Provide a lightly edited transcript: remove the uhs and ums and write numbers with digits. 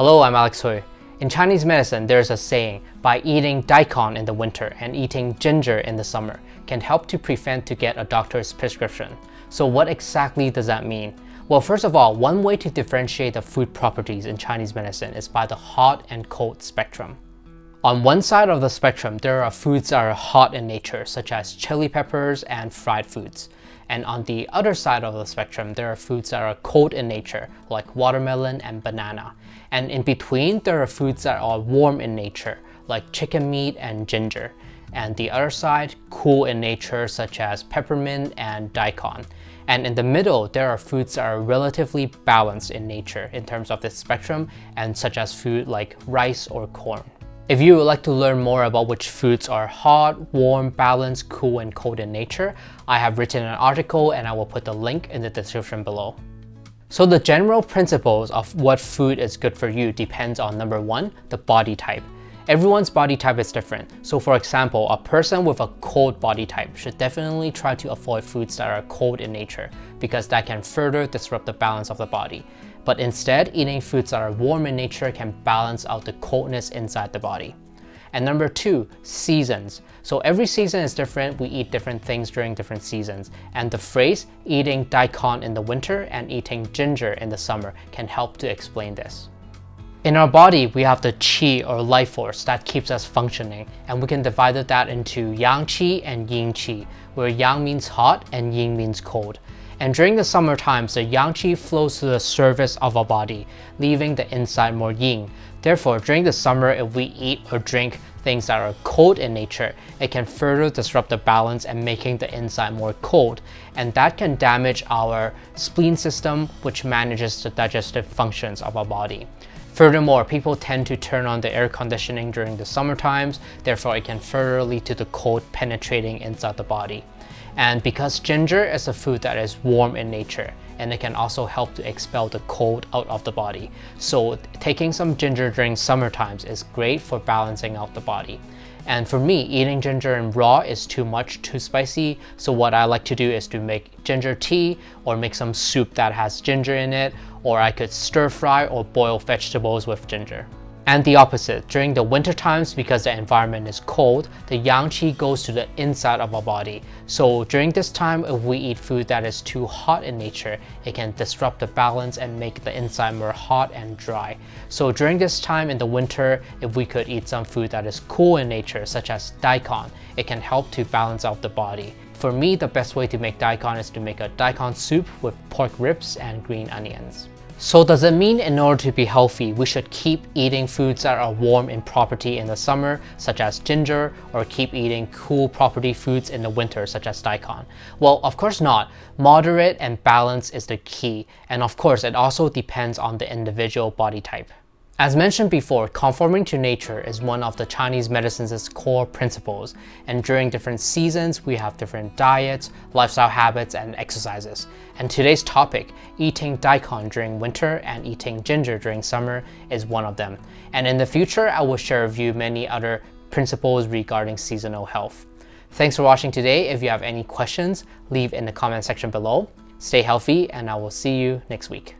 Hello, I'm Alex Hui. In Chinese medicine, there's a saying, by eating Daikon in the winter and eating ginger in the summer can help to prevent to get a doctor's prescription. So what exactly does that mean? Well, first of all, one way to differentiate the food properties in Chinese medicine is by the hot and cold spectrum. On one side of the spectrum, there are foods that are hot in nature, such as chili peppers and fried foods. And on the other side of the spectrum, there are foods that are cold in nature, like watermelon and banana. And in between, there are foods that are warm in nature, like chicken meat and ginger. And the other side, cool in nature, such as peppermint and daikon. And in the middle, there are foods that are relatively balanced in nature in terms of this spectrum, and such as food like rice or corn. If you would like to learn more about which foods are hot, warm, balanced, cool, and cold in nature, I have written an article and I will put the link in the description below. So the general principles of what food is good for you depends on number one, the body type. Everyone's body type is different. So for example, a person with a cold body type should definitely try to avoid foods that are cold in nature because that can further disrupt the balance of the body. But instead, eating foods that are warm in nature can balance out the coldness inside the body. And number two, seasons. So every season is different, we eat different things during different seasons. And the phrase, eating daikon in the winter and eating ginger in the summer can help to explain this. In our body, we have the qi or life force that keeps us functioning, and we can divide that into yang qi and yin qi, where yang means hot and yin means cold. And during the summer times, the yang qi flows to the surface of our body, leaving the inside more yin. Therefore, during the summer, if we eat or drink things that are cold in nature, it can further disrupt the balance and making the inside more cold. And that can damage our spleen system, which manages the digestive functions of our body. Furthermore, people tend to turn on the air conditioning during the summer times, therefore it can further lead to the cold penetrating inside the body. And because ginger is a food that is warm in nature, and it can also help to expel the cold out of the body. So taking some ginger during summer times is great for balancing out the body. And for me, eating ginger in raw is too much, too spicy. So what I like to do is to make ginger tea or make some soup that has ginger in it, or I could stir fry or boil vegetables with ginger. And the opposite, during the winter times, because the environment is cold, the yang qi goes to the inside of our body. So during this time, if we eat food that is too hot in nature, it can disrupt the balance and make the inside more hot and dry. So during this time in the winter, if we could eat some food that is cool in nature, such as daikon, it can help to balance out the body. For me, the best way to make daikon is to make a daikon soup with pork ribs and green onions. So does it mean in order to be healthy, we should keep eating foods that are warm in property in the summer, such as ginger, or keep eating cool property foods in the winter, such as daikon? Well, of course not. Moderate and balance is the key. And of course, it also depends on the individual body type. As mentioned before, conforming to nature is one of the Chinese medicine's core principles, and during different seasons, we have different diets, lifestyle habits, and exercises. And today's topic, eating daikon during winter and eating ginger during summer, is one of them. And in the future, I will share with you many other principles regarding seasonal health. Thanks for watching today. If you have any questions, leave in the comment section below. Stay healthy, and I will see you next week.